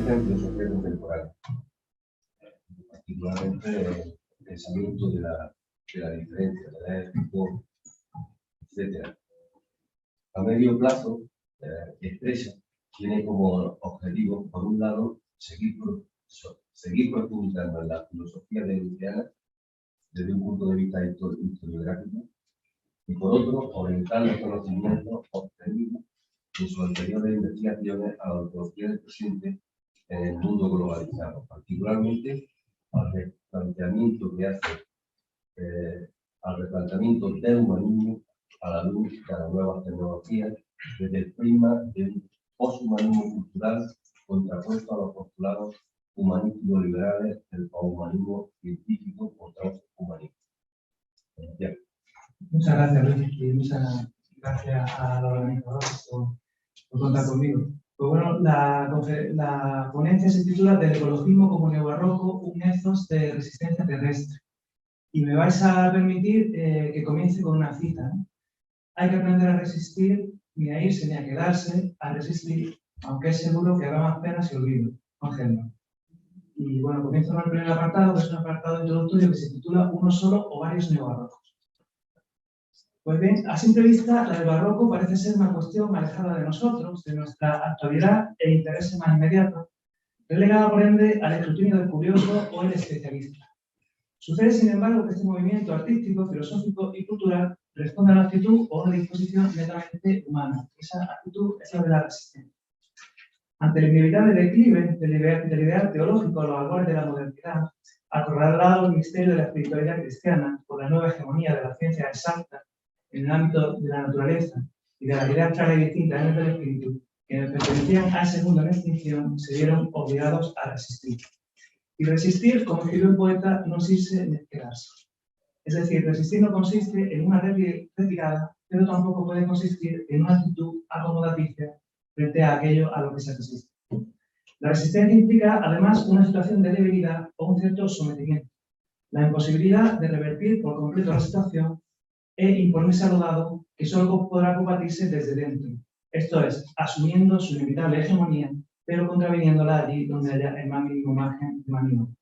especialista en filosofía contemporánea, particularmente el pensamiento de la diferencia, de la ética, etc. A medio plazo, Expresa tiene como objetivo, por un lado, seguir profundizando en la filosofía leniana desde un punto de vista historiográfico, y por otro, orientar los conocimientos obtenidos en sus anteriores investigaciones a la ontología del presente en el mundo globalizado, particularmente al replanteamiento que hace al replanteamiento del humanismo a la luz de las nuevas tecnologías, desde el prisma de un poshumanismo cultural contrapuesto a los postulados humanísticos liberales del poshumanismo científico o transhumanismo. Gracias. Muchas gracias, Luis, y muchas gracias a los organizadores por contar conmigo. Pues bueno, la ponencia se titula Del ecologismo como neobarroco, un ethos de resistencia terrestre. Y me vais a permitir que comience con una cita, ¿no? Hay que aprender a resistir, ni a irse ni a quedarse, a resistir, aunque es seguro que habrá más penas y olvido. Ángel. Y bueno, comienzo con el primer apartado, que es un apartado introductorio que se titula Uno solo o varios neobarrocos. Pues bien, a simple vista, la del barroco parece ser una cuestión alejada de nosotros, de nuestra actualidad e intereses más inmediatos, relegada por ende al escrutinio del curioso o el especialista. Sucede, sin embargo, que este movimiento artístico, filosófico y cultural responde a una actitud o una disposición netamente humana. Esa actitud es la de la resistencia. Ante el inevitable declive del ideal teológico a los albores de la modernidad, acorralado el misterio de la espiritualidad cristiana por la nueva hegemonía de la ciencia exacta en el ámbito de la naturaleza y de las ideas claras y distintas en el del espíritu, quienes pertenecían a ese mundo en extinción se vieron obligados a resistir. Y resistir, como escribió el poeta, no es irse ni quedarse. Es decir, resistir no consiste en una retirada, pero tampoco puede consistir en una actitud acomodaticia frente a aquello a lo que se resiste. La resistencia implica, además, una situación de debilidad o un cierto sometimiento, la imposibilidad de revertir por completo la situación e imponerse a lo dado, que solo podrá combatirse desde dentro, esto es, asumiendo su inevitable hegemonía, pero contraviniéndola allí donde haya el más mínimo margen de maniobra.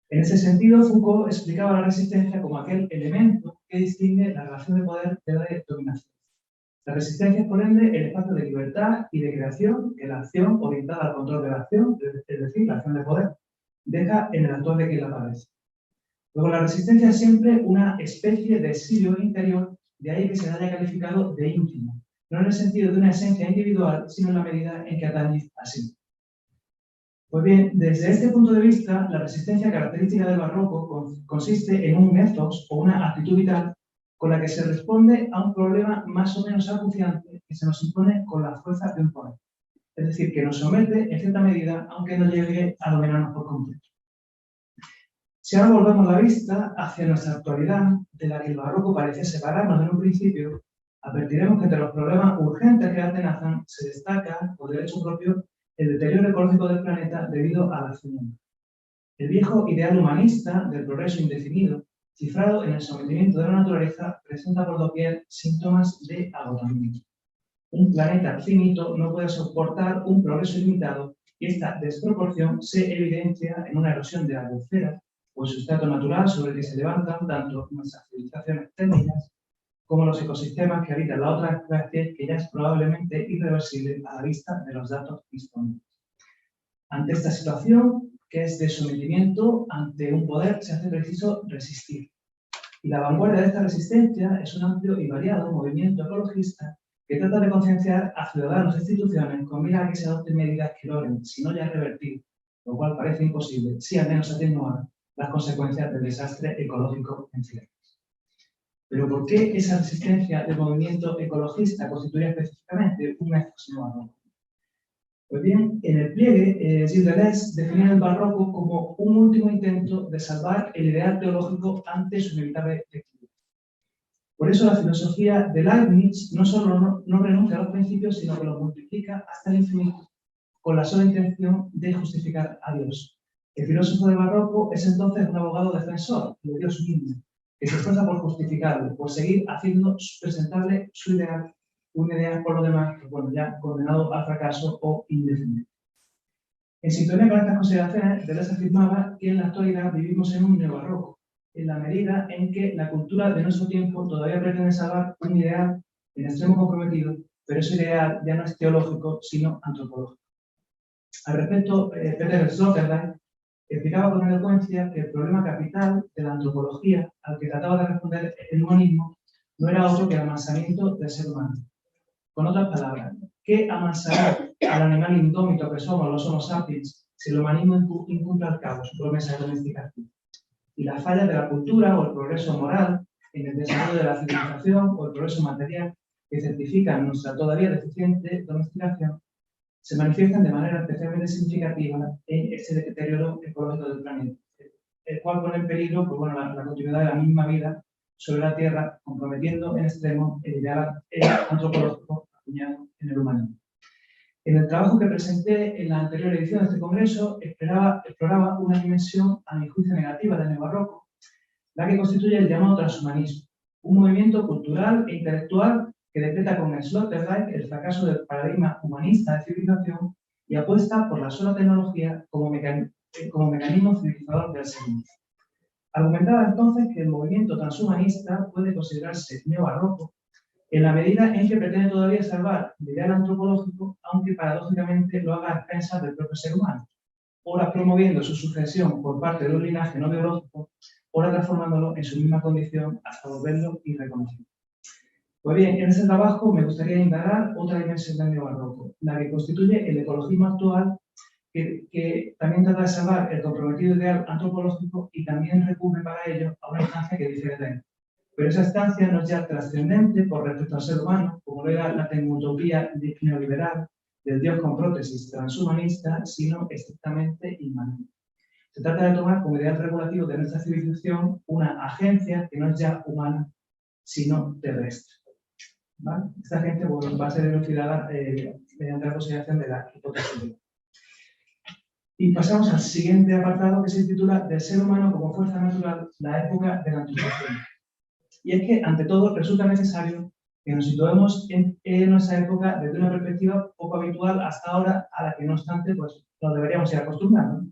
En ese sentido, Foucault explicaba la resistencia como aquel elemento que distingue la relación de poder de la de dominación. La resistencia es, por ende, el espacio de libertad y de creación que la acción orientada al control de la acción, es decir, la acción de poder, deja en el actor de quien la padece. Luego, la resistencia es siempre una especie de exilio interior, de ahí que se la haya calificado de íntimo, no en el sentido de una esencia individual, sino en la medida en que atañe a sí. Pues bien, desde este punto de vista, la resistencia característica del barroco consiste en un ethos o una actitud vital con la que se responde a un problema más o menos acuciante que se nos impone con la fuerza de un poder. Es decir, que nos somete en cierta medida, aunque no llegue a dominarnos por completo. Si ahora volvemos la vista hacia nuestra actualidad, de la que el barroco parece separarnos en un principio, advertiremos que entre los problemas urgentes que atenazan se destaca, por derecho propio, el deterioro ecológico del planeta debido a la acción humana. El viejo ideal humanista del progreso indefinido, cifrado en el sometimiento de la naturaleza, presenta por doquier síntomas de agotamiento. Un planeta finito no puede soportar un progreso ilimitado y esta desproporción se evidencia en una erosión de la biosfera o el sustrato natural sobre el que se levantan tanto nuestras civilizaciones técnicas como los ecosistemas que habitan la otra especie, que ya es probablemente irreversible a la vista de los datos disponibles. Ante esta situación, que es de sometimiento ante un poder, se hace preciso resistir. Y la vanguardia de esta resistencia es un amplio y variado movimiento ecologista que trata de concienciar a ciudadanos e instituciones con mira a que se adopten medidas que logren, si no ya revertir, lo cual parece imposible, sí al menos atenuar las consecuencias del desastre ecológico en ciernes. Pero ¿por qué esa resistencia del movimiento ecologista constituye específicamente un ethos neobarroco? Pues bien, en el pliegue, Gilles Deleuze definía el barroco como un último intento de salvar el ideal teológico ante su inevitable declive. Por eso la filosofía de Leibniz no solo no renuncia a los principios, sino que los multiplica hasta el infinito, con la sola intención de justificar a Dios. El filósofo del barroco es entonces un abogado defensor de Dios mismo, que se esfuerza por justificarlo, por seguir haciendo presentable su ideal, un ideal por lo demás, que bueno, ya condenado al fracaso o indefinido. En sintonía con estas consideraciones, Deleuze afirmaba que en la actualidad vivimos en un neobarroco, en la medida en que la cultura de nuestro tiempo todavía pretende salvar un ideal en extremo comprometido, pero ese ideal ya no es teológico, sino antropológico. Al respecto, Peter Sloterdijk explicaba con elocuencia que el problema capital de la antropología al que trataba de responder el humanismo no era otro que el amansamiento del ser humano. Con otras palabras, ¿qué amansará al animal indómito que somos los Homo sapiens si el humanismo incumple al cabo su promesa de domesticación? Y las fallas de la cultura o el progreso moral en el desarrollo de la civilización o el progreso material que certifican nuestra todavía deficiente domesticación se manifiestan de manera especialmente significativa en ese deterioro ecológico del planeta, el cual pone en peligro pues, la continuidad de la misma vida sobre la Tierra, comprometiendo en extremo el ideal antropológico acuñado en el humanismo. En el trabajo que presenté en la anterior edición de este congreso, exploraba una dimensión, a mi juicio, negativa del neobarroco, la que constituye el llamado transhumanismo, un movimiento cultural e intelectual que decreta con Sloterdijk el fracaso del paradigma humanista de civilización y apuesta por la sola tecnología como mecanismo civilizador del ser humano. Argumentaba entonces que el movimiento transhumanista puede considerarse neobarroco en la medida en que pretende todavía salvar el ideal antropológico, aunque paradójicamente lo haga a expensas del propio ser humano, ora promoviendo su sucesión por parte de un linaje no biológico, ora transformándolo en su misma condición hasta volverlo irreconocible. Pues bien, en este trabajo me gustaría indagar otra dimensión del neobarroco, la que constituye el ecologismo actual, que también trata de salvar el comprometido ideal antropológico y también recurre para ello a una instancia que difiere de él. Pero esa instancia no es ya trascendente por respecto al ser humano, como lo era la tecnotopía neoliberal del Dios con prótesis transhumanista, sino estrictamente inmanente. Se trata de tomar como ideal regulativo de nuestra civilización una agencia que no es ya humana, sino terrestre. ¿Vale? Esta agencia va a ser elucidada mediante la consideración de la hipótesis. Y pasamos al siguiente apartado que se titula Del ser humano como fuerza natural, la época de la antropoceno. Y es que, ante todo, resulta necesario que nos situemos en nuestra época desde una perspectiva poco habitual hasta ahora, a la que, no obstante, pues, nos deberíamos ir acostumbrando.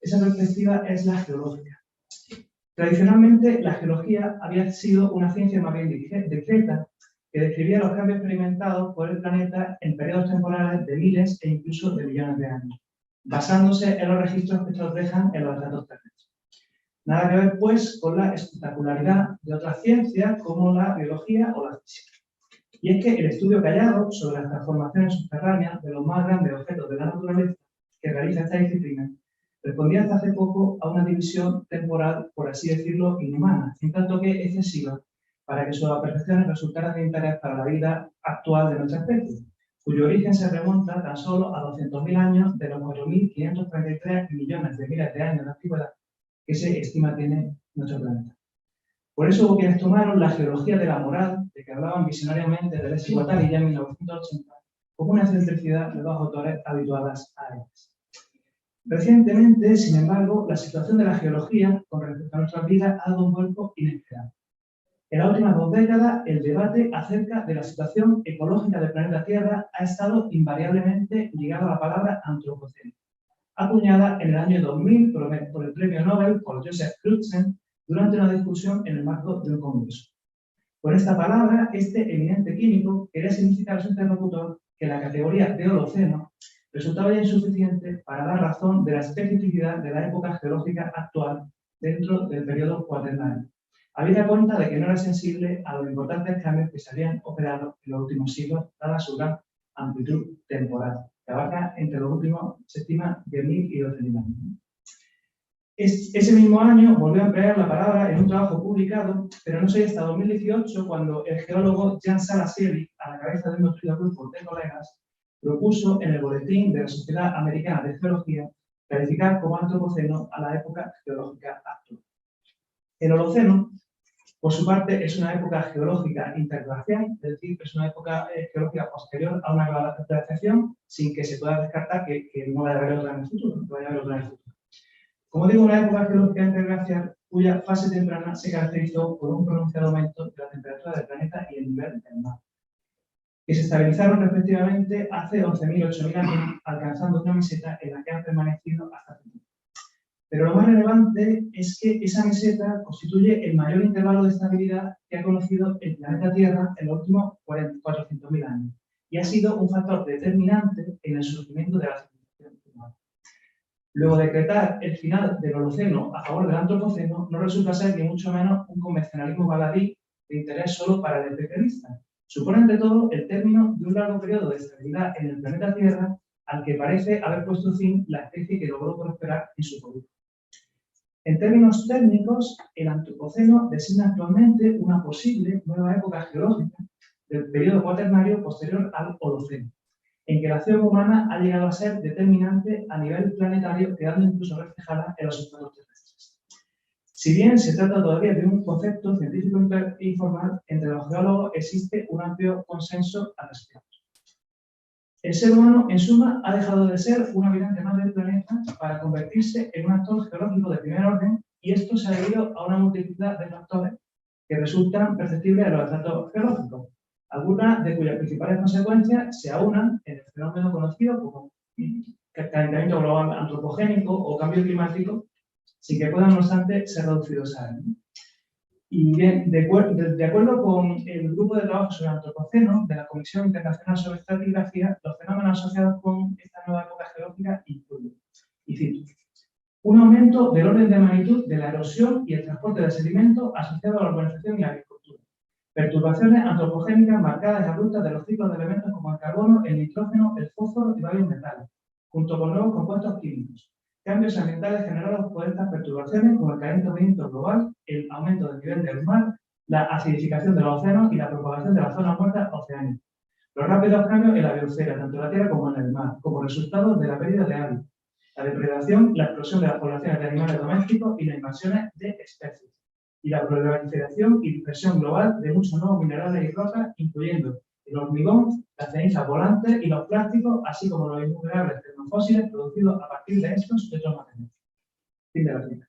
Esa perspectiva es la geológica. Tradicionalmente, la geología había sido una ciencia más bien discreta, que describía los cambios experimentados por el planeta en periodos temporales de miles e incluso de millones de años, basándose en los registros que estos dejan en los datos terrestres. Nada que ver, pues, con la espectacularidad de otras ciencias como la biología o la física. Y es que el estudio callado sobre las transformaciones subterráneas de los más grandes objetos de la naturaleza que realiza esta disciplina respondía hasta hace poco a una división temporal, por así decirlo, inhumana, en tanto que excesiva, para que sus percepciones resultaran de interés para la vida actual de nuestra especie, cuyo origen se remonta tan solo a 200.000 años de los 4.533 millones de miles de años de antigüedad que se estima tiene nuestro planeta. Por eso hubo quienes tomaron la geología de la moral, de que hablaban visionariamente de Deleuze y Guattari ya en 1980, como una excentricidad de dos autores habituadas a ellas. Recientemente, sin embargo, la situación de la geología con respecto a nuestras vidas ha dado un vuelco inesperado. En las últimas 2 décadas, el debate acerca de la situación ecológica del planeta Tierra ha estado invariablemente ligado a la palabra antropoceno, acuñada en el año 2000 por el premio Nobel por Joseph Crutzen durante una discusión en el marco de un congreso. Con esta palabra, este eminente químico quería significar a su interlocutor que la categoría de Holoceno resultaba ya insuficiente para dar razón de la especificidad de la época geológica actual dentro del periodo cuaternario, habida cuenta de que no era sensible a los importantes cambios que se habían operado en los últimos siglos, dada su gran amplitud temporal, que abarca entre los últimos, se estima, 10.000 y 12.000 años. Ese mismo año volvió a emplear la palabra en un trabajo publicado, pero no sería hasta 2018 cuando el geólogo Jan Salasiewicz, a la cabeza de un nutrido grupo de colegas, propuso en el boletín de la Sociedad Americana de Geología calificar como antropoceno a la época geológica actual. El Holoceno, por su parte, es una época geológica interglacial, es decir, es una época geológica posterior a una glaciación, sin que se pueda descartar que no vaya a haber otra en el futuro, no vaya a haber otra en el futuro. Como digo, una época geológica interglacial cuya fase temprana se caracterizó por un pronunciado aumento de la temperatura del planeta y el nivel del mar. que se estabilizaron respectivamente hace 11.000 y 8.000 años, alcanzando una meseta en la que han permanecido hasta el tiempo. Pero lo más relevante es que esa meseta constituye el mayor intervalo de estabilidad que ha conocido el planeta Tierra en los últimos 400.000 años, y ha sido un factor determinante en el surgimiento de la civilización humana. Luego, decretar el final del Holoceno a favor del Antropoceno no resulta ser ni mucho menos un convencionalismo baladí de interés solo para el especialista. Supone, ante todo, el término de un largo periodo de estabilidad en el planeta Tierra al que parece haber puesto fin la especie que logró prosperar en su polvo. En términos técnicos, el Antropoceno designa actualmente una posible nueva época geológica del periodo cuaternario posterior al Holoceno, en que la acción humana ha llegado a ser determinante a nivel planetario, quedando incluso reflejada en los estratos terrestres. Si bien se trata todavía de un concepto científico informal, entre los geólogos existe un amplio consenso al respecto. El ser humano, en suma, ha dejado de ser un habitante más del planeta para convertirse en un actor geológico de primer orden, y esto se ha debido a una multiplicidad de factores que resultan perceptibles en los estratos geológicos, algunas de cuyas principales consecuencias se aunan en el fenómeno conocido como calentamiento global antropogénico o cambio climático, sin que puedan, no obstante, ser reducidos a él. Y bien, de acuerdo con el grupo de trabajo sobre el Antropoceno de la Comisión Internacional sobre Estratigrafía, los fenómenos asociados con esta nueva época geológica incluyen, y cito, un aumento del orden de magnitud de la erosión y el transporte de sedimentos asociado a la urbanización y la agricultura, perturbaciones antropogénicas marcadas y abruptas de los ciclos de elementos como el carbono, el nitrógeno, el fósforo y varios metales, junto con nuevos compuestos químicos, cambios ambientales generados por estas perturbaciones como el calentamiento global, el aumento del nivel del mar, la acidificación de los océanos y la propagación de las zonas muertas oceánicas, los rápidos cambios en la biosfera, tanto en la tierra como en el mar, como resultado de la pérdida de hábitat, la depredación, la explosión de las poblaciones de animales domésticos y las invasiones de especies, y la proliferación y dispersión global de muchos nuevos minerales y rocas, incluyendo el hormigón, las cenizas volantes y los plásticos, así como los innumerables termofósiles producidos a partir de estos y otros materiales. Fin de la cita.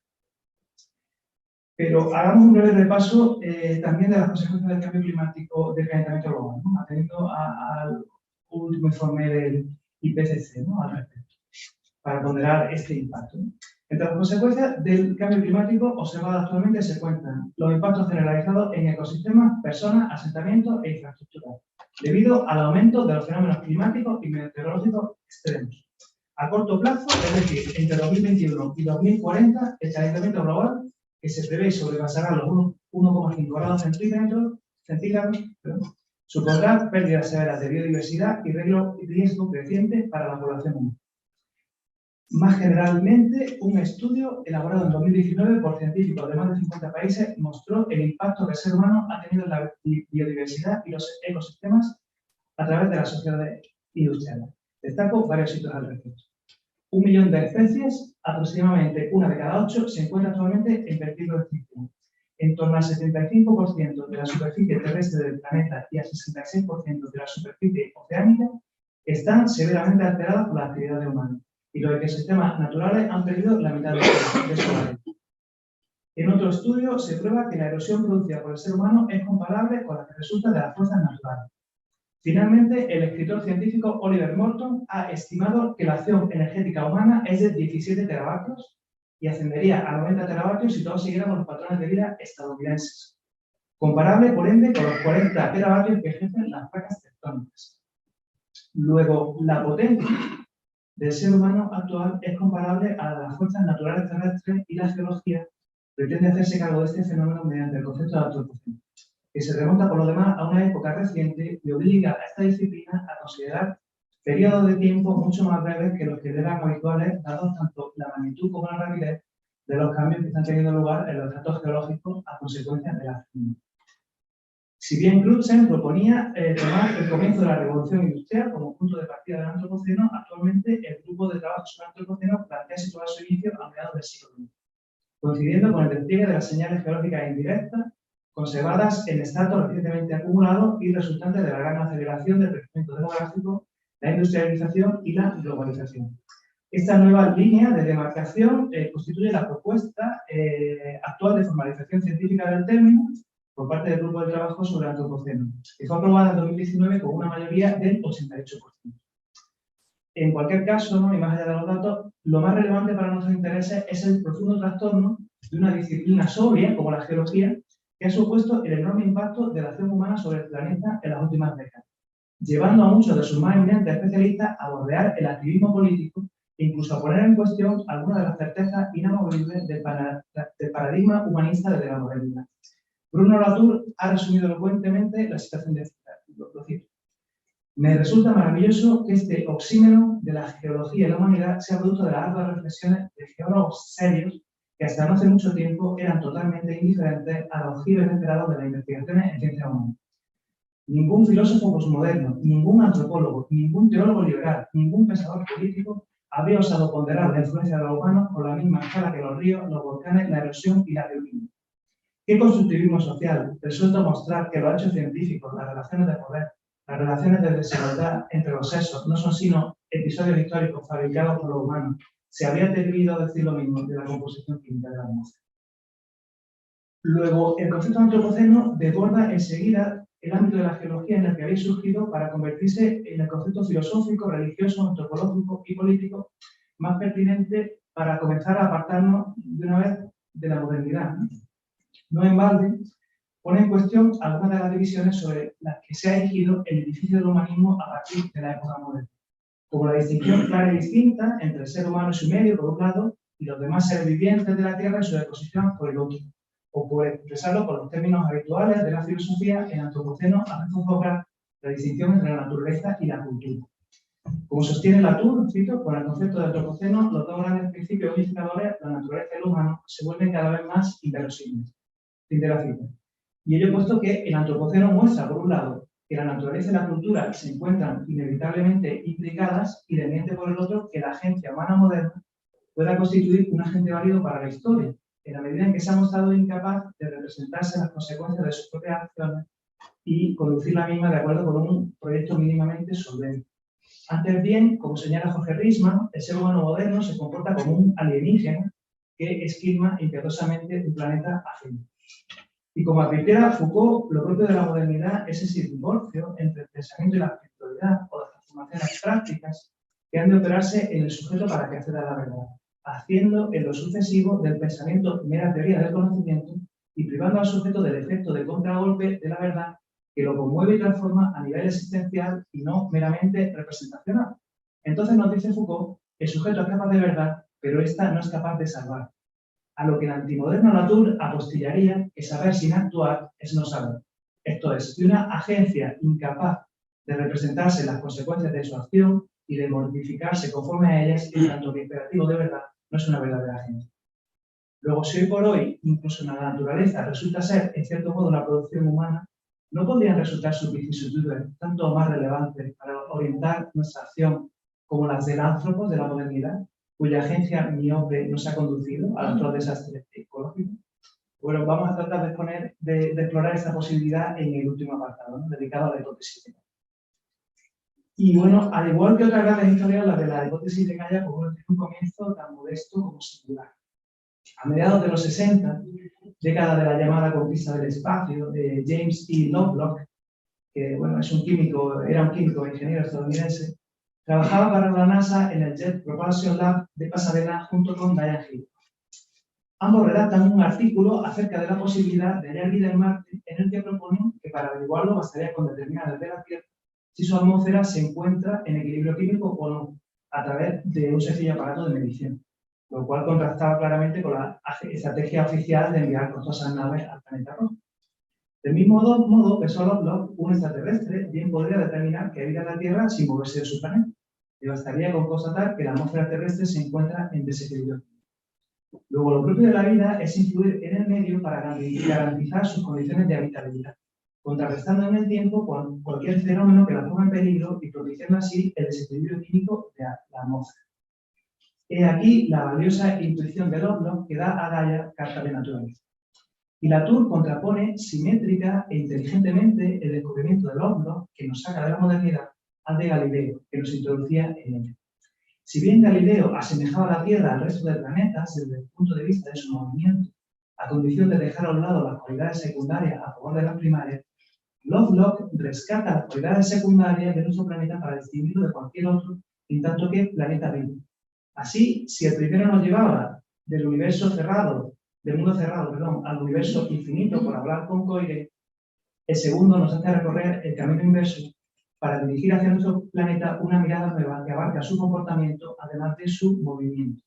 Pero hagamos un breve repaso también de las consecuencias del cambio climático del calentamiento global, ¿no? Atendiendo al último informe del IPCC, ¿no? Al respecto, para ponderar este impacto, ¿no? Entre las consecuencias del cambio climático observadas actualmente se cuentan los impactos generalizados en ecosistemas, personas, asentamientos e infraestructuras, debido al aumento de los fenómenos climáticos y meteorológicos extremos. A corto plazo, es decir, entre 2021 y 2040, el calentamiento global, que se prevé sobrepasará los 1,5 grados centígrados, supondrá pérdidas severas de biodiversidad y riesgo creciente para la población humana. Más generalmente, un estudio elaborado en 2019 por científicos de más de 50 países mostró el impacto que el ser humano ha tenido en la biodiversidad y los ecosistemas a través de las sociedades industriales. Destaco varios sitios al respecto. 1 millón de especies, aproximadamente una de cada 8, se encuentra actualmente en peligro de extinción. En torno al 75% de la superficie terrestre del planeta y al 66% de la superficie oceánica están severamente alteradas por la actividad humana, y los ecosistemas naturales han perdido la mitad de su área. En otro estudio se prueba que la erosión producida por el ser humano es comparable con la que resulta de las fuerzas naturales. Finalmente, el escritor científico Oliver Morton ha estimado que la acción energética humana es de 17 teravatios y ascendería a 90 teravatios si todos siguiéramos los patrones de vida estadounidenses. Comparable, por ende, con los 40 teravatios que ejercen las placas tectónicas. Luego, la potencia del ser humano actual es comparable a las fuerzas naturales terrestres, y la geología pretende hacerse cargo de este fenómeno mediante el concepto de antropoceno, que se remonta por lo demás a una época reciente y obliga a esta disciplina a considerar periodos de tiempo mucho más breves que los que eran habituales, dados tanto la magnitud como la rapidez de los cambios que están teniendo lugar en los datos geológicos a consecuencia de la acción. Si bien Crutzen proponía tomar el comienzo de la revolución industrial como punto de partida del antropoceno, actualmente el grupo de trabajo sobre el antropoceno plantea situar su inicio a mediados del siglo XX, coincidiendo con el despliegue de las señales geológicas indirectas conservadas en estratos recientemente acumulados y resultantes de la gran aceleración del crecimiento demográfico, la industrialización y la globalización. Esta nueva línea de demarcación constituye la propuesta actual de formalización científica del término, por parte del Grupo de Trabajo sobre el Antropoceno, que fue aprobada en 2019 con una mayoría del 88%. En cualquier caso, ¿no? Y más allá de los datos, lo más relevante para nuestros intereses es el profundo trastorno de una disciplina sobria, como la geología, que ha supuesto el enorme impacto de la acción humana sobre el planeta en las últimas décadas, llevando a muchos de sus más eminentes especialistas a bordear el activismo político e incluso a poner en cuestión algunas de las certezas inamovibles del paradigma humanista desde la modernidad. Bruno Latour ha resumido elocuentemente la situación de lo cito. Me resulta maravilloso que este oxímeno de la geología y la humanidad sea producto de las arduas reflexiones de geólogos serios que hasta no hace mucho tiempo eran totalmente indiferentes a los giros inesperados de las investigaciones en ciencia humana. Ningún filósofo posmoderno, ningún antropólogo, ningún teólogo liberal, ningún pensador político habría osado ponderar la influencia de los humanos por la misma escala que los ríos, los volcanes, la erosión y la geoquímica. ¿Qué constructivismo social resuelto mostrar que los hechos científicos, las relaciones de poder, las relaciones de desigualdad entre los sexos no son sino episodios históricos fabricados por los humanos? Se habría atrevido a decir lo mismo de la composición química de la atmósfera. Luego, el concepto antropoceno desborda enseguida el ámbito de la geología en el que había surgido para convertirse en el concepto filosófico, religioso, antropológico y político más pertinente para comenzar a apartarnos de una vez de la modernidad. No en balde, pone en cuestión algunas de las divisiones sobre las que se ha erigido el edificio del humanismo a partir de la época moderna, como la distinción clara y distinta entre el ser humano y su medio, por un lado, y los demás seres vivientes de la Tierra y su ecosistema, por el otro, o por expresarlo con los términos habituales de la filosofía, el antropoceno hace enfocar la distinción entre la naturaleza y la cultura. Como sostiene Latour, cito, con el concepto de antropoceno, los dos grandes principios unificadores, la naturaleza y el humano, se vuelven cada vez más inverosímiles. Fin de la cita. Y ello puesto que el antropoceno muestra, por un lado, que la naturaleza y la cultura se encuentran inevitablemente implicadas y desmiente, por el otro, que la agencia humana moderna pueda constituir un agente válido para la historia, en la medida en que se ha mostrado incapaz de representarse las consecuencias de sus propias acciones y conducir la misma de acuerdo con un proyecto mínimamente solvente. Antes bien, como señala Jorge Riesman, el ser humano moderno se comporta como un alienígena que esquilma impiadosamente un planeta ajeno. Y como advirtiera Foucault, lo propio de la modernidad es ese divorcio entre el pensamiento y la espiritualidad o las transformaciones prácticas que han de operarse en el sujeto para que acceda a la verdad, haciendo en lo sucesivo del pensamiento mera teoría del conocimiento y privando al sujeto del efecto de contragolpe de la verdad que lo conmueve y transforma a nivel existencial y no meramente representacional. Entonces nos dice Foucault, el sujeto es capaz de verdad, pero ésta no es capaz de salvar. A lo que el antimoderno Latour apostillaría que saber sin actuar es no saber. Esto es, que una agencia incapaz de representarse las consecuencias de su acción y de modificarse conforme a ellas, en tanto que imperativo de verdad, no es una verdadera agencia. Luego, si hoy por hoy, incluso en la naturaleza, resulta ser, en cierto modo, una producción humana, ¿no podrían resultar sus vicisitudes tanto más relevantes para orientar nuestra acción como las del ántropo de la modernidad, cuya agencia miope nos ha conducido al actual desastre ecológico? Bueno, vamos a tratar de explorar esta posibilidad en el último apartado, ¿no?, dedicado a la hipótesis de Gaia. Y bueno, al igual que otras grandes historias, la de la hipótesis de Gaia, pues bueno, tiene un comienzo tan modesto como singular. A mediados de los 60, década de la llamada conquista del espacio, de James E. Lovelock, que bueno, era un químico e ingeniero estadounidense, trabajaba para la NASA en el Jet Propulsion Lab de Pasadena junto con Diane Hill. Ambos redactan un artículo acerca de la posibilidad de hallar vida en Marte, en el que proponen que para averiguarlo bastaría con determinar desde la Tierra si su atmósfera se encuentra en equilibrio químico o no, a través de un sencillo aparato de medición, lo cual contrastaba claramente con la estrategia oficial de enviar costosas naves al planeta rojo. Del mismo modo, pensó Lovelock, un extraterrestre bien podría determinar que hay vida en la Tierra sin moverse de su planeta. Le bastaría con constatar que la atmósfera terrestre se encuentra en desequilibrio. Luego, lo propio de la vida es influir en el medio para garantizar sus condiciones de habitabilidad, contrarrestando en el tiempo cualquier fenómeno que la ponga en peligro y propiciando así el desequilibrio químico de la atmósfera. He aquí la valiosa intuición de Lovelock que da a Gaia carta de naturaleza. Y Latour contrapone simétrica e inteligentemente el descubrimiento de Lovelock, que nos saca de la modernidad, al de Galileo, que nos introducía en ella. Si bien Galileo asemejaba la Tierra al resto de planetas desde el punto de vista de su movimiento a condición de dejar a un lado las cualidades secundarias a favor de las primarias, Lovelock rescata las cualidades secundarias de nuestro planeta para distinguirlo de cualquier otro, en tanto que planeta vivo. Así, si el primero nos llevaba del mundo cerrado, al universo infinito, por hablar con Coire, el segundo nos hace recorrer el camino inverso para dirigir hacia nuestro planeta una mirada nueva que abarca su comportamiento, además de su movimiento.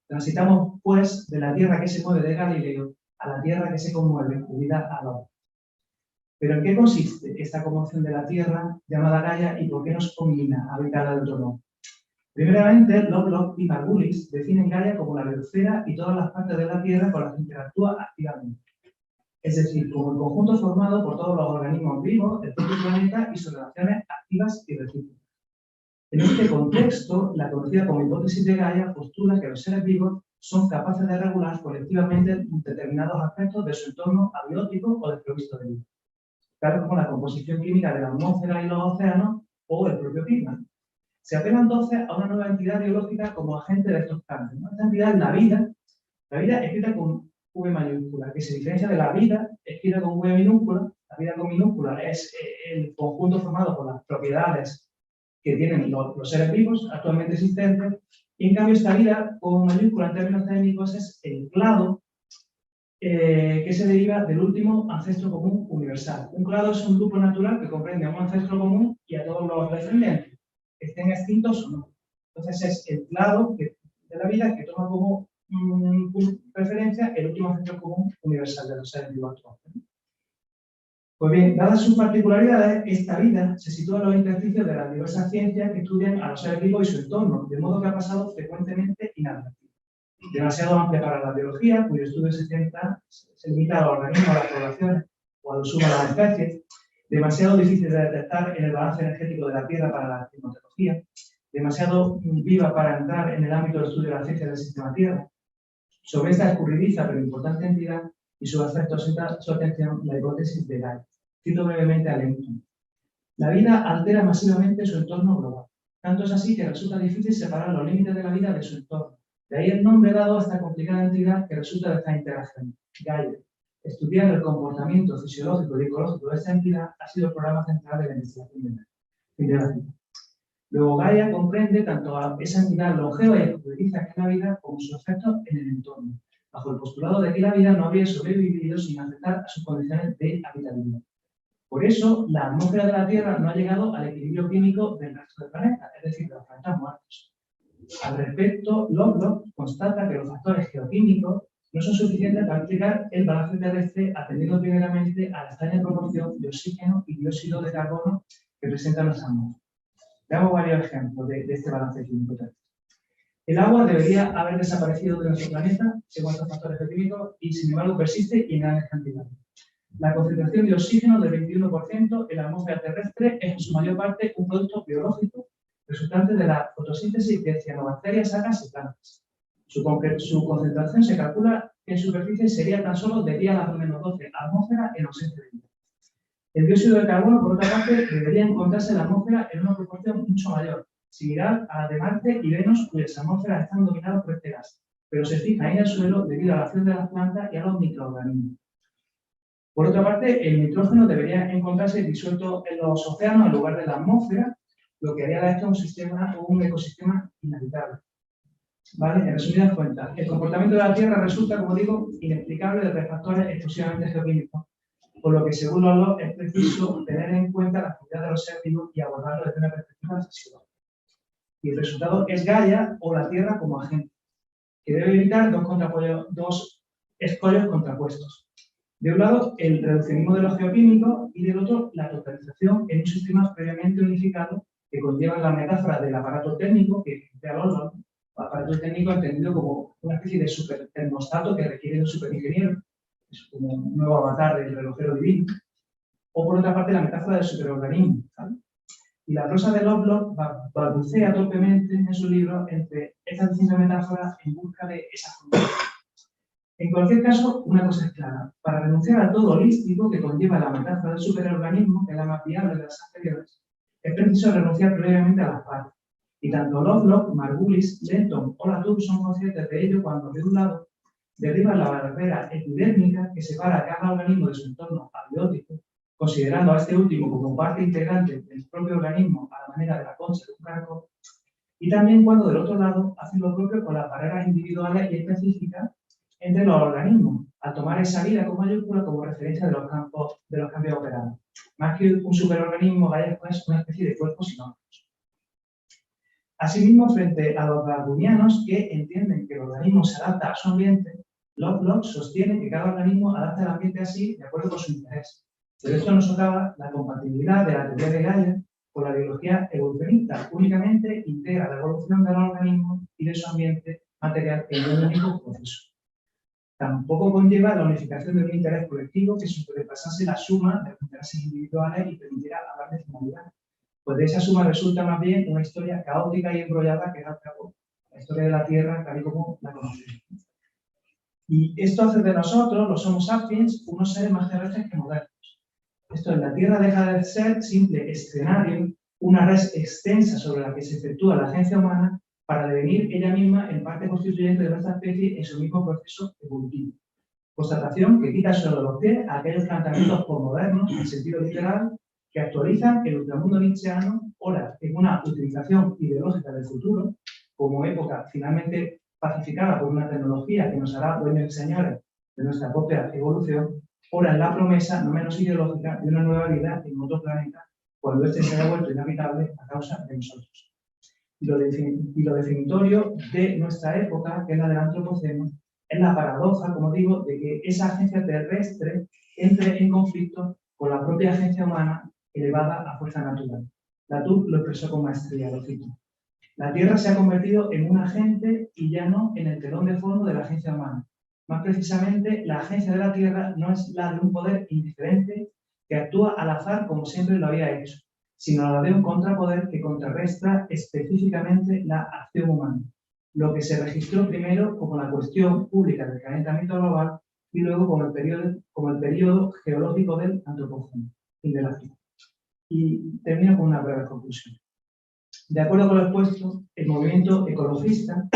Transitamos, pues, de la Tierra que se mueve de Galileo a la Tierra que se conmueve, unida a Lovelock. ¿Pero en qué consiste esta conmoción de la Tierra llamada Gaia y por qué nos combina habitarla de otro modo? Primeramente, Lovelock y Margulis definen Gaia como la biosfera y todas las partes de la Tierra con las que interactúa activamente. Es decir, como el conjunto formado por todos los organismos vivos del propio planeta y sus relaciones activas y recíprocas. En este contexto, la conocida como hipótesis de Gaia postula que los seres vivos son capaces de regular colectivamente determinados aspectos de su entorno abiótico o desprovisto de vida, tales como la composición química de la atmósfera y los océanos o el propio clima. Se apela entonces a una nueva entidad biológica como agente de estos cambios, ¿no? Esta entidad es la vida escrita con V mayúscula, que se diferencia de la vida escrita con V minúscula. La vida con minúscula es el conjunto formado por las propiedades que tienen los seres vivos actualmente existentes, y en cambio esta vida con mayúscula en términos técnicos es el clado que se deriva del último ancestro común universal. Un clado es un grupo natural que comprende a un ancestro común y a todos los descendientes, estén extintos o no. Entonces es el clado de la vida que toma como referencia el último ancestro común universal de los seres vivos actuales. Pues bien, dadas sus particularidades, esta vida se sitúa en los intersticios de las diversas ciencias que estudian a los seres vivos y su entorno, de modo que ha pasado frecuentemente inadvertido. Demasiado amplia para la biología, cuyo estudio se limita a los organismos, a las poblaciones o a lo sumo a las especies. Demasiado difícil de detectar en el balance energético de la Tierra para la climatología. Demasiado viva para entrar en el ámbito del estudio de la ciencia del sistema Tierra. Sobre esta escurridiza pero importante entidad y sus aspectos centra su atención la hipótesis de Gaia. Cito brevemente a Lewton. La vida altera masivamente su entorno global. Tanto es así que resulta difícil separar los límites de la vida de su entorno. De ahí el nombre dado a esta complicada entidad que resulta de esta interacción, Gaia. Estudiar el comportamiento fisiológico y ecológico de esta entidad ha sido el programa central de la investigación de la cita. Luego, Gaia comprende tanto a esa entidad longeva y escurridiza que es la vida como sus efectos en el entorno, bajo el postulado de que la vida no habría sobrevivido sin afectar a sus condiciones de habitabilidad. Por eso, la atmósfera de la Tierra no ha llegado al equilibrio químico del resto del planeta, es decir, de los planetas muertos. Al respecto, Lovelock constata que los factores geoquímicos no son suficientes para explicar el balance terrestre, atendiendo primeramente a la extraña proporción de oxígeno y dióxido de carbono que presenta nuestra atmósfera. Veamos varios ejemplos de este balance químico terrestre. El agua debería haber desaparecido de nuestro planeta, según estos factores geoquímicos, y sin embargo persiste y en grandes cantidades. La concentración de oxígeno del 21% en la atmósfera terrestre es en su mayor parte un producto biológico resultante de la fotosíntesis de cianobacterias, algas y plantas. Su concentración se calcula que en superficie sería tan solo de 10 a la menos 12 atmósfera en ausencia de vida. El dióxido de carbono, por otra parte, debería encontrarse en la atmósfera en una proporción mucho mayor, similar a la de Marte y Venus, cuyas atmósferas están dominadas por este gas, pero se fija en el suelo debido a la acción de las plantas y a los microorganismos. Por otra parte, el nitrógeno debería encontrarse disuelto en los océanos en lugar de la atmósfera, lo que haría de esto un ecosistema inhabitable. ¿Vale? En resumidas cuentas, el comportamiento de la Tierra resulta, como digo, inexplicable desde factores exclusivamente geoquímicos, por lo que, según Lovelock, es preciso tener en cuenta la actividad de los seres vivos y abordarlo desde una perspectiva fisiológica. Y el resultado es Gaia o la Tierra como agente, que debe evitar dos escollos contrapuestos. De un lado, el reduccionismo de los geoquímicos y del otro, la totalización en un sistema previamente unificado que conlleva la metáfora del aparato técnico que crea Lovelock, aparato técnico entendido como una especie de supertermostato que requiere de un superingeniero, es como un nuevo avatar del relojero divino, o por otra parte la metáfora del superorganismo, ¿sabes? Y la prosa de Lovelock balbucea torpemente en su libro entre estas distintas metáforas en busca de esa frontera. En cualquier caso, una cosa es clara. Para renunciar a todo holístico que conlleva la metáfora del superorganismo, que es la más viable de las anteriores, es preciso renunciar previamente a las partes. Y tanto Lovelock, Margulis, Lenton o Latour son conscientes de ello cuando, de un lado, derriba la barrera epidérmica que separa a cada organismo de su entorno abiótico, considerando a este último como parte integrante del propio organismo a la manera de la concha de un caracol, y también cuando del otro lado hacen lo propio con las barreras individuales y específicas entre los organismos, al tomar esa vida con mayúscula como referencia de los cambios operados. Más que un superorganismo, vaya pues una especie de cuerpo sinónimo. Asimismo, frente a los darwinianos que entienden que el organismo se adapta a su ambiente, Lovelock sostiene que cada organismo adapta el ambiente así de acuerdo con su interés. Pero esto no socava la compatibilidad de la teoría de Gaia con la biología evolucionista. Únicamente integra la evolución de los organismos y de su ambiente material en un único proceso. Tampoco conlleva la unificación de un interés colectivo que sobrepasase la suma de los intereses individuales y permitiera hablar de finalidad. Pues de esa suma resulta más bien una historia caótica y embrollada que es al cabo la historia de la Tierra tal y como la conocemos. Y esto hace de nosotros, los Homo sapiens, unos seres más terrestres que modernos. Esto es, la Tierra deja de ser simple escenario, una red extensa sobre la que se efectúa la agencia humana para devenir ella misma en parte constituyente de nuestra especie en su mismo proceso evolutivo. Constatación que quita solo los pies a aquellos planteamientos postmodernos, en sentido literal, que actualizan el ultramundo nietzscheano, ahora en una utilización ideológica del futuro, como época finalmente pacificada por una tecnología que nos hará dueños y señores de nuestra propia evolución, ahora en la promesa, no menos ideológica, de una nueva vida en otro planeta, cuando este se haya vuelto inhabitable a causa de nosotros. Y lo definitorio de nuestra época, que es la del antropoceno, es la paradoja, como digo, de que esa agencia terrestre entre en conflicto con la propia agencia humana elevada a fuerza natural. Latour lo expresó con maestría, lo cito. La Tierra se ha convertido en un agente y ya no en el telón de fondo de la agencia humana. Más precisamente, la agencia de la Tierra no es la de un poder indiferente que actúa al azar como siempre lo había hecho, sino la de un contrapoder que contrarresta específicamente la acción humana, lo que se registró primero como la cuestión pública del calentamiento global y luego como el periodo geológico del antropoceno. Fin de la cita. Y termino con una breve conclusión. De acuerdo con lo expuesto, el movimiento ecologista,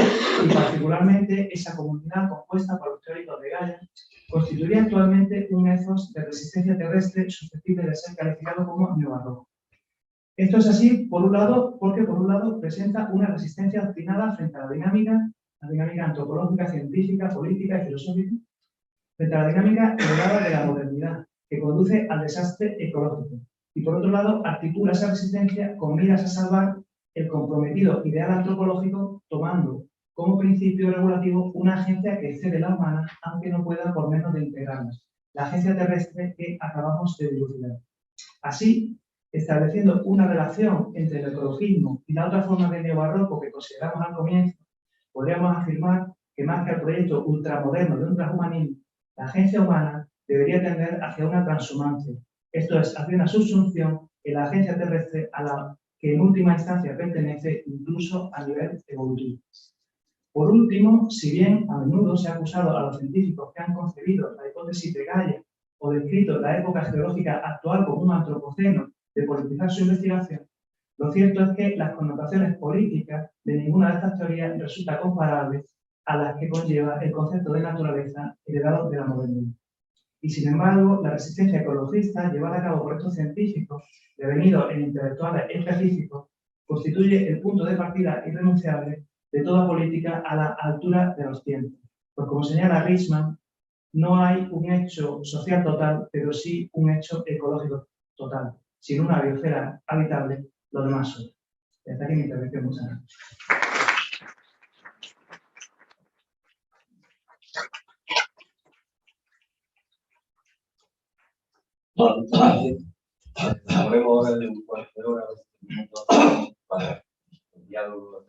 y particularmente esa comunidad compuesta por los teóricos de Gaia, constituye actualmente un ethos de resistencia terrestre susceptible de ser calificado como neobarroco. Esto es así, por un lado, porque por un lado presenta una resistencia obstinada frente a la dinámica antropológica, científica, política y filosófica, frente a la dinámica elevada de la modernidad, que conduce al desastre ecológico. Y por otro lado, articula esa resistencia con miras a salvar el comprometido ideal antropológico, tomando como principio regulativo una agencia que excede la humana, aunque no pueda por menos de integrarlas, la agencia terrestre que acabamos de dilucidar. Así, estableciendo una relación entre el ecologismo y la otra forma de neobarroco que consideramos al comienzo, podríamos afirmar que más que el proyecto ultramoderno de un transhumanismo, la agencia humana debería tender hacia una transhumancia, esto es, hacia una subsunción en la agencia terrestre a la que en última instancia pertenece incluso a nivel evolutivo. Por último, si bien a menudo se ha acusado a los científicos que han concebido la hipótesis de Gaia o descrito la época geológica actual como un antropoceno de politizar su investigación, lo cierto es que las connotaciones políticas de ninguna de estas teorías resulta comparable a las que conlleva el concepto de naturaleza heredado de la modernidad. Y sin embargo, la resistencia ecologista llevada a cabo por estos científicos, devenidos en intelectuales específicos, constituye el punto de partida irrenunciable de toda política a la altura de los tiempos. Pues como señala Richman, no hay un hecho social total, pero sí un hecho ecológico total. Sin una biosfera habitable, lo demás son. Hasta aquí mi intervención. Muchas gracias. Ponemos ahora un cuarto de hora, 20 minutos para el diálogo.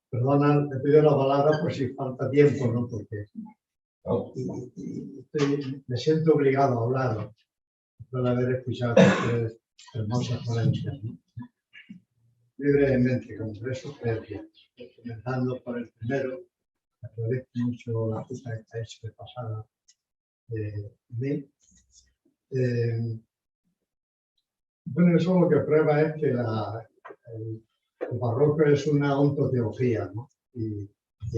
Perdona, te pido la palabra por si falta tiempo, ¿no? Porque me siento obligado a hablar después de haber escuchado estas hermosas ponencias, ¿no? Muy brevemente, como tres sugerencias, comenzando por el primero, agradezco mucho la puta que está hecho de pasada de mí. Bueno, eso lo que prueba es que el barroco es una ontoteología, ¿no? Y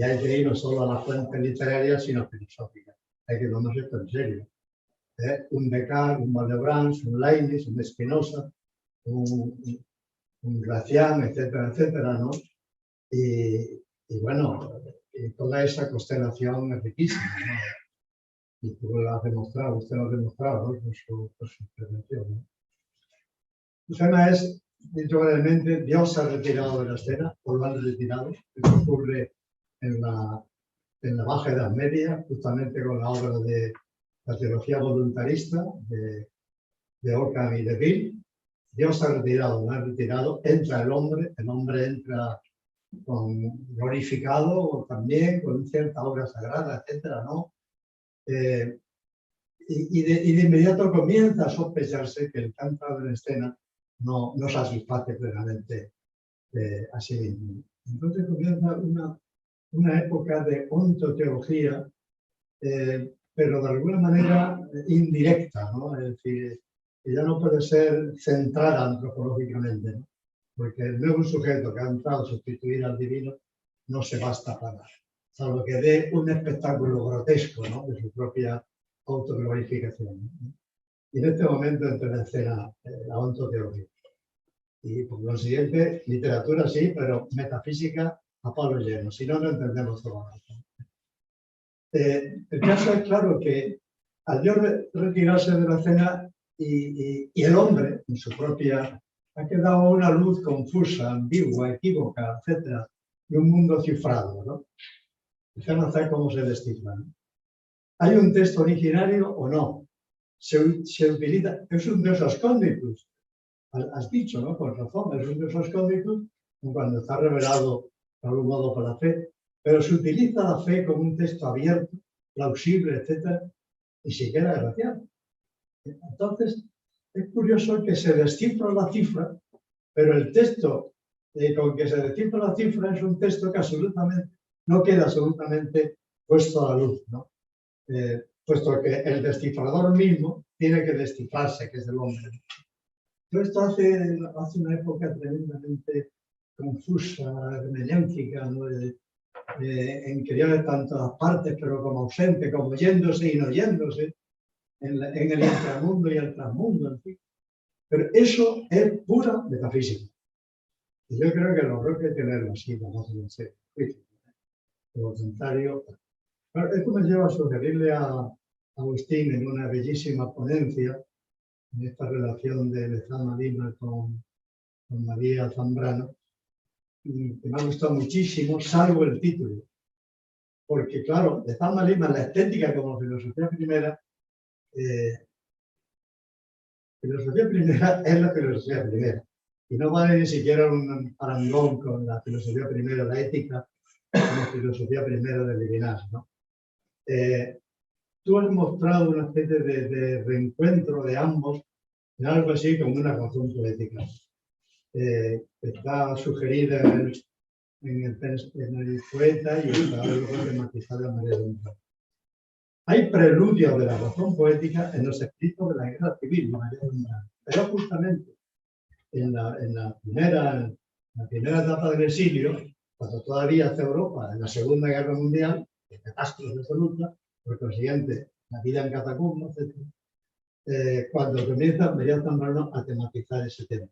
hay que ir no solo a las fuentes literarias, sino filosóficas. Hay que tomarse esto en serio. Un Descartes, un Malebranche, un Leibniz, un Spinoza, un Gracián, etcétera, etcétera, ¿no? Y bueno, y toda esa constelación es riquísima, ¿no? Y tú lo has demostrado, usted lo ha demostrado, ¿no? Por su intervención, ¿no? El tema es, dicho brevemente, Dios se ha retirado de la escena, o lo han retirado. Esto ocurre en la Baja Edad Media, justamente con la obra de la teología voluntarista de Ockham y de Bill. Dios se ha retirado, lo ha retirado, entra el hombre entra glorificado también, con cierta obra sagrada, etcétera, ¿no? Y de inmediato comienza a sospecharse que el que ha entrado en escena no satisface plenamente a sí mismo. Entonces comienza una época de ontoteología, pero de alguna manera indirecta, ¿no? Es decir, que ya no puede ser centrada antropológicamente, ¿no? Porque el nuevo sujeto que ha entrado a sustituir al divino no se basta para, salvo que dé un espectáculo grotesco, ¿no? De su propia autoglorificación, ¿no? Y en este momento entra en escena la ontoteología. Y por lo siguiente, literatura sí, pero metafísica a palo lleno, si no, no entendemos todo. El caso es claro que al Dios retirarse de la escena y el hombre, en su propia, ha quedado una luz confusa, ambigua, equívoca, etcétera, de un mundo cifrado, ¿no? Ya no sé cómo se descifra, ¿no? ¿Hay un texto originario o no? Se utiliza, es un Deus Cognitus, has dicho, ¿no? Por razón, es un Deus Cognitus cuando está revelado de algún modo por la fe, pero se utiliza la fe como un texto abierto, plausible, etcétera, y siquiera desgraciado. Entonces, es curioso que se descifra la cifra, pero el texto con que se descifra la cifra es un texto que absolutamente no queda absolutamente puesto a la luz, ¿no? Puesto que el descifrador mismo tiene que descifrarse, que es el hombre. Todo esto hace una época tremendamente confusa, hermenéutica, ¿no? En que lleva tantas partes, pero como ausente, como yéndose y no yéndose, en el inframundo y el transmundo, en fin. Pero eso es pura metafísica. Y yo creo que los roques hay que tenerlo así, vamos a hacer juicio. De lo contrario. Bueno, esto me lleva a sugerirle a Agustín en una bellísima ponencia, en esta relación de Lezama Lima con María Zambrano, que me ha gustado muchísimo, salvo el título. Porque, claro, Lezama Lima, la estética como filosofía primera es la filosofía primera. Y no vale ni siquiera un parangón con la filosofía primera, la ética, como filosofía primera de Levinas, ¿no? Tú has mostrado una especie de reencuentro de ambos en algo así como una razón poética. Está sugerida en el poeta y está luego tematizada de manera única. Hay preludios de la razón poética en los escritos de la guerra civil, pero justamente en la primera etapa del exilio, cuando todavía está Europa en la Segunda Guerra Mundial, de catástrofe absoluta, por consiguiente, la vida en catacumbas, etc. Cuando comienza María Zambrano a tematizar ese tema.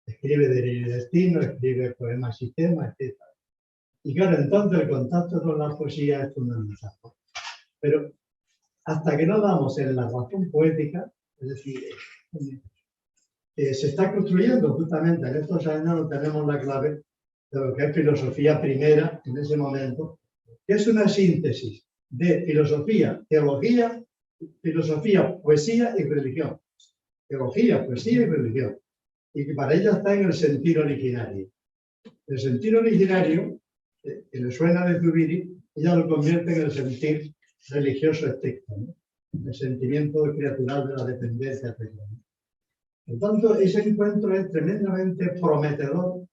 Escribe Delirio y Destino, escribe Poemas y Temas, etc. Y claro, entonces el contacto con la poesía es fundamental. Pero hasta que no damos en la razón poética, es decir, se está construyendo justamente en estos años, no tenemos la clave de lo que es filosofía primera en ese momento, que es una síntesis de filosofía, teología, filosofía, poesía y religión. Teología, poesía y religión. Y que para ella está en el sentido originario. El sentido originario, que le suena de Zubiri, ella lo convierte en el sentir religioso estricto, ¿no? El sentimiento criatural de la dependencia, etc. Por tanto, ese encuentro es tremendamente prometedor,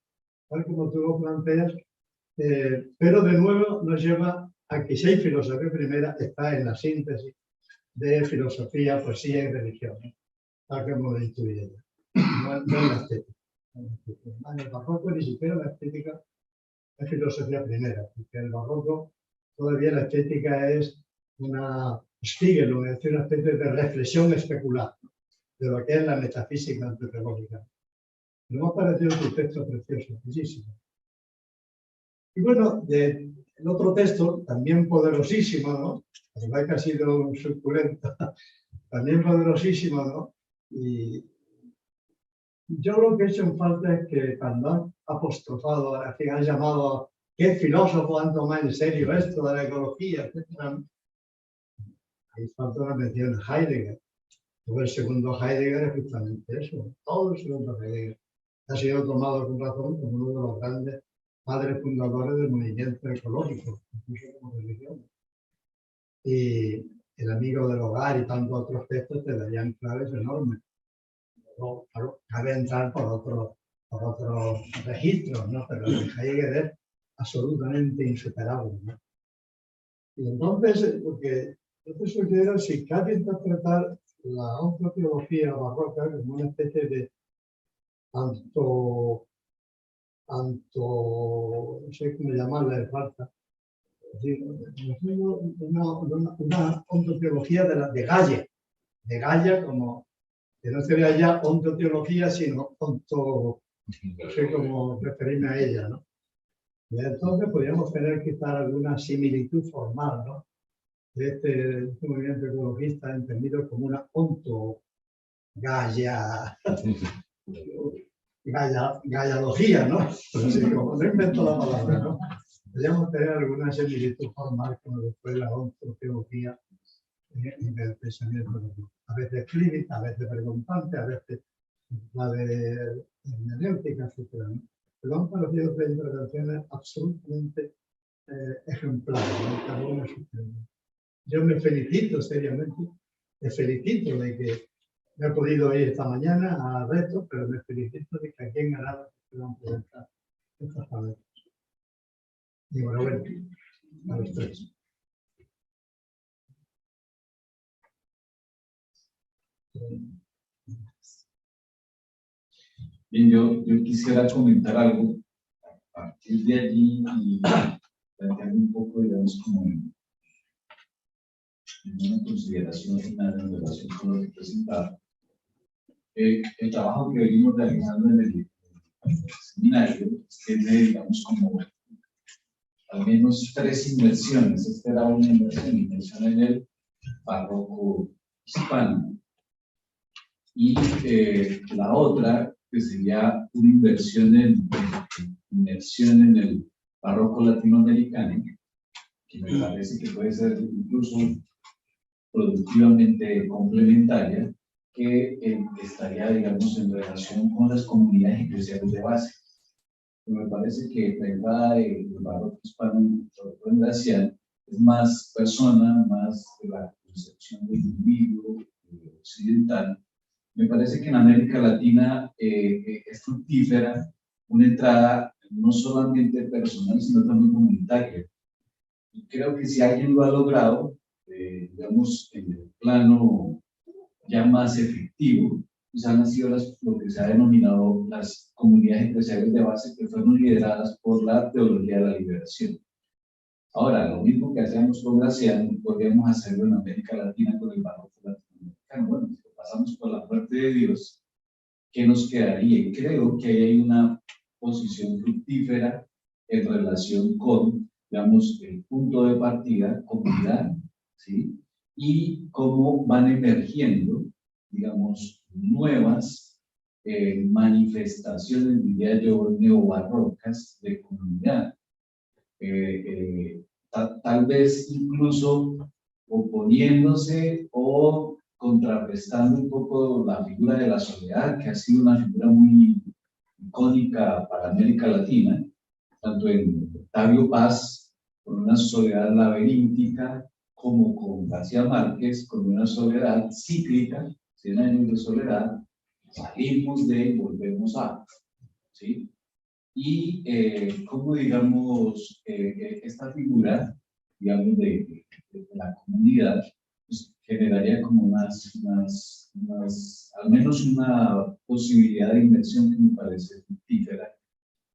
tal como tú lo planteas, pero de nuevo nos lleva a que si hay filosofía primera, está en la síntesis de filosofía, poesía y religión, tal como lo intuye ella. no es la estética. En el barroco ni siquiera la estética es filosofía primera, porque en el barroco todavía la estética es una Spiegelung, es decir, una especie de reflexión especular de lo que es la metafísica antropológica. Me ha parecido tu texto precioso, bellísimo. Y bueno, el otro texto, también poderosísimo, ¿no? La verdad que ha sido suculento, también poderosísimo, ¿no? Y yo lo que he hecho en falta es que cuando han apostrofado, a quien han llamado, ¿qué filósofo han tomado en serio esto de la ecología, etcétera? Ahí falta una mención de Heidegger. Todo el segundo Heidegger es justamente eso, todo el segundo Heidegger. Ha sido tomado con razón como uno de los grandes padres fundadores del movimiento ecológico, incluso como religión. Y el amigo del hogar y tantos otros textos te darían claves enormes. Luego, claro, cabe entrar por otros registros, ¿no? Pero el Heidegger es absolutamente insuperable, ¿no? Y entonces, porque yo te sugiero, si cabe interpretar la ontología barroca como una especie de no sé cómo llamarla de falta, es decir, una ontología de Gaia como, que no sería ya ontología, sino no sé cómo referirme a ella, ¿no? Y entonces podríamos tener quizás alguna similitud formal, ¿no? De este movimiento ecologista entendido como una Gaialogía, ¿no? Así como no invento la palabra, ¿no? Podríamos tener alguna similitud formal como después la ontología en el pensamiento, a veces explícita, a veces preguntante, a veces la de hermenéutica, etc. ¿No? Pero han parecido tres intervenciones absolutamente ejemplares, ¿no? Cada una suficiente. Yo me felicito seriamente, me felicito de que no he podido ir esta mañana a reto, pero me felicito de que aquí en Granada se puedan presentar estas palabras. Y bueno, a los tres. Bien, yo quisiera comentar algo a partir de allí y plantear un poco, digamos, como en una consideración final en relación con lo que presentaba. El trabajo que venimos realizando en el seminario tiene, digamos, como al menos tres inversiones. Esta era una inversión en el barroco hispano. Y la otra, que sería una inversión en el barroco latinoamericano, que me parece que puede ser incluso productivamente complementaria, que estaría, digamos, en relación con las comunidades eclesiales de base. Me parece que la entrada del barroco hispano, sobre todo en Gracián, es más persona, más de la concepción del individuo occidental. Me parece que en América Latina es fructífera una entrada no solamente personal, sino también comunitaria. Y creo que si alguien lo ha logrado, digamos, en el plano ya más efectivo, pues han sido lo que se ha denominado las comunidades eclesiales de base, que fueron lideradas por la teología de la liberación. Ahora, lo mismo que hacemos con Gracián, podríamos hacerlo en América Latina con el barroco latinoamericano. Bueno, si pasamos por la muerte de Dios, ¿qué nos quedaría? Y creo que ahí hay una posición fructífera en relación con, digamos, el punto de partida, comunidad, ¿sí? Y cómo van emergiendo, digamos, nuevas manifestaciones, diría yo, neobarrocas de comunidad. Tal vez incluso oponiéndose o contrarrestando un poco la figura de la soledad, que ha sido una figura muy icónica para América Latina, tanto en Octavio Paz, con una soledad laberíntica, como con García Márquez, con una soledad cíclica, 100 años de soledad, salimos de y volvemos a, ¿sí? Y cómo, digamos, esta figura, digamos, de la comunidad, pues, generaría como al menos una posibilidad de inversión que me parece fructífera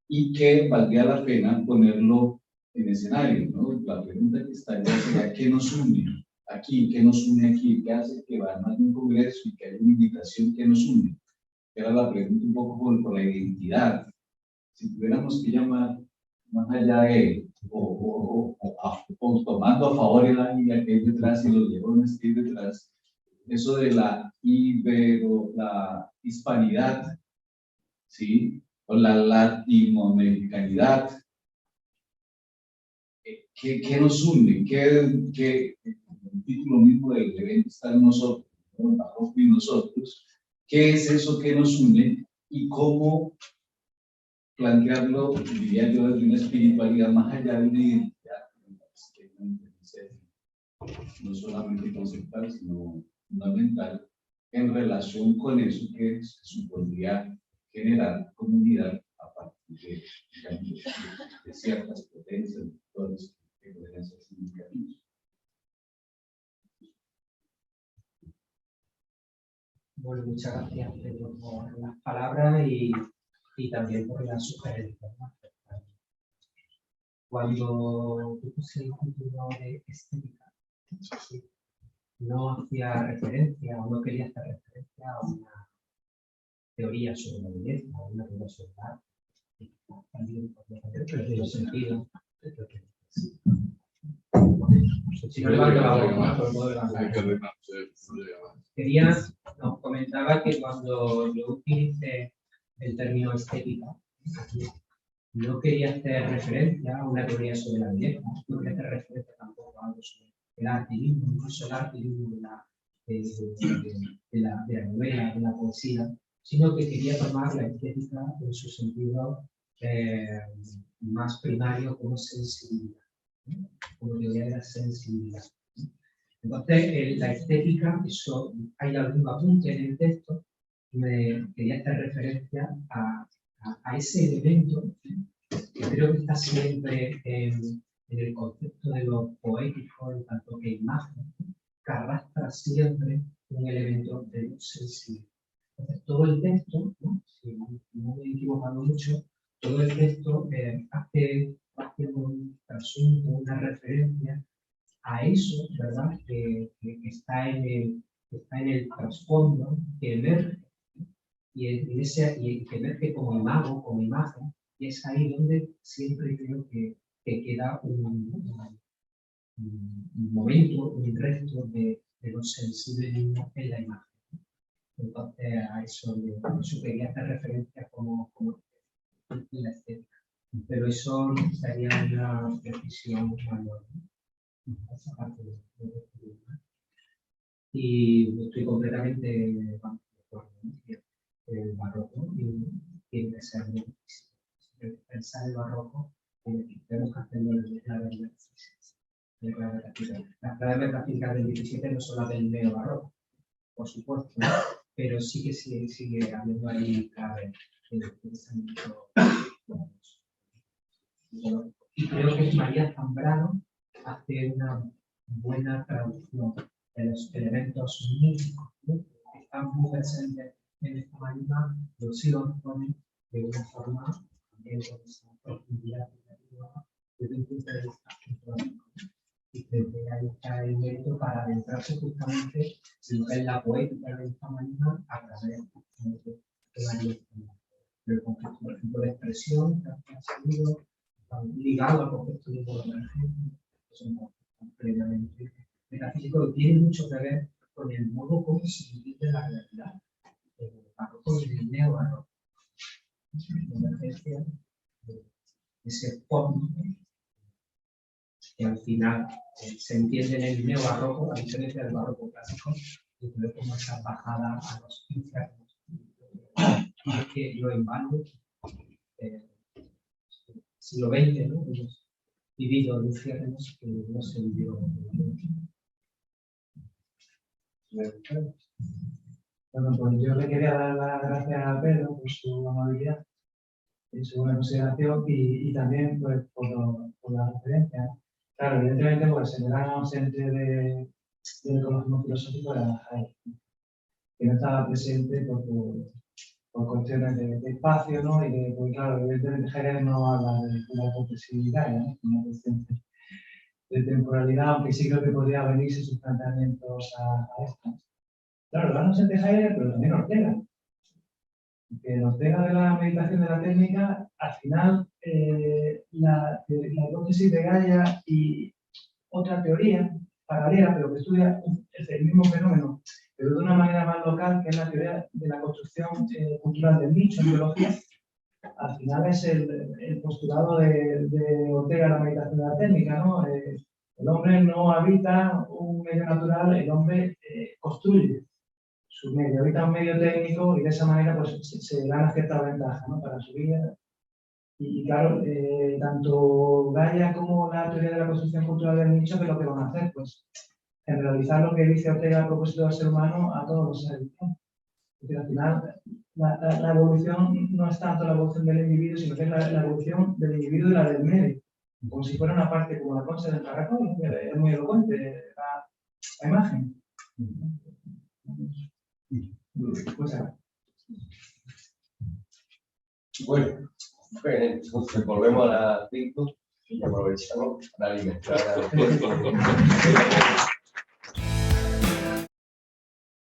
y que valdría la pena ponerlo en escenario, ¿no? La pregunta que estaría sería, ¿qué nos une aquí? ¿Qué nos une aquí? ¿Qué hace que además de un congreso y que haya una invitación que nos une? Era la pregunta un poco por la identidad. Si tuviéramos que llamar más allá de, o tomando a favor el águila que hay detrás y los leones que hay detrás, eso de la hispanidad, ¿sí? O la latinoamericanidad. ¿Qué nos une? El título mismo del evento está en nosotros, ¿no? Barroco y nosotros. ¿Qué es eso que nos une? Y cómo plantearlo, diría yo, desde una espiritualidad más allá de una identidad, no solamente conceptual, sino fundamental, en relación con eso que se supondría generar comunidad a partir de, digamos, de ciertas potencias, factores que pueden ser significativos. Bueno, muchas gracias Pedro, por las palabras y también por las sugerencias, ¿no? Cuando yo puse el título de estética, no hacía referencia o no quería hacer referencia a una teoría sobre la belleza, a una teoría sobre el arte, también por los sentidos. Si no levanto la boca, comentaba que cuando yo utilicé el término estética, no quería hacer referencia a una teoría sobre la belleza, no quería hacer referencia tampoco a algo sobre el artilismo, incluso el artilismo de la novela, de la poesía, sino que quería tomar la estética en su sentido más primario como sensibilidad, ¿no? Como teoría de la sensibilidad. Entonces, la estética, eso, hay algún apunte en el texto, me quería hacer referencia a ese elemento que creo que está siempre en el concepto de lo poético, en tanto que imagen, que arrastra siempre un elemento de lo sensible. Entonces, todo el texto, ¿no? Si no me he equivocado mucho, todo el texto hace un asunto, una referencia a eso, ¿verdad? Que está en el trasfondo, que emerge, y que emerge como imago, como imagen, y es ahí donde siempre creo que queda un momento, un resto de lo sensible mismo en la imagen. Entonces, a eso quería hacer referencia como la estética. Pero eso sería una precisión mayor. Esa parte y estoy completamente de acuerdo, ¿no? El barroco tiene que ser muy difícil. Pensar el barroco, tenemos que hacerlo en la clave metafísica. Las claves metafísicas del 17 no son las del neobarroco, por supuesto, ¿no? Pero sí que sigue habiendo ahí clave en el pensamiento. Y creo que María Zambrano hace una buena traducción de los elementos místicos, ¿no? Que están muy presentes en esta mañana, los ponen de una forma también con esa profundidad desde un punto de vista filosófico. Y creo que ahí está el mérito para adentrarse justamente en lo que es la poética de esta mañana a través de María Zambrano. El concepto, por ejemplo, de expresión que ha sido ligado al concepto de emergente, son conceptos plenamente metafísicos que tienen mucho que ver con el modo como se vive la realidad. El barroco y el neobarroco. La emergencia de ese fondo que al final se entiende en el neobarroco, a diferencia del barroco clásico, y ve como esa bajada a los infiernos. Y es que yo en Bando, siglo XX, ¿no? Hemos vivido infiernos que no se vivió Bueno, pues yo le quería dar las gracias a Pedro por su amabilidad y su buena consideración y también pues, por la referencia. Claro, evidentemente pues se me dan ausente del ecologismo filosófico era Heidegger, que no estaba presente por cuestiones de espacio, ¿no? Y de, pues claro, evidentemente Heidegger no habla de la complejidad, ¿no? Una cuestión de temporalidad, aunque sí creo que podría venirse sus planteamientos a esto. Claro, la noche de Heidegger, pero también Ortega. Que en Ortega de la meditación de la técnica, al final, la hipótesis de Gaia y otra teoría paralela, pero que estudia el mismo fenómeno, pero de una manera más local, que es la teoría de la construcción cultural del nicho en biología, al final es el postulado de Ortega en la meditación de la técnica, ¿no? El hombre no habita un medio natural, el hombre construye su medio, habita un medio técnico y de esa manera pues, se gana cierta ventaja, ¿no? Para su vida. Y claro, tanto Gaia como la teoría de la construcción cultural del nicho, que lo que van a hacer, pues, generalizar lo que dice Ortega a propósito del ser humano a todos los seres humanos. Es decir, al final, la evolución no es tanto la evolución del individuo, sino que es la evolución del individuo y la del medio. Como si fuera una parte como la concha del caracol, es muy elocuente la imagen. Pues, Bueno, entonces volvemos a la 5 y aprovechamos para alimentar a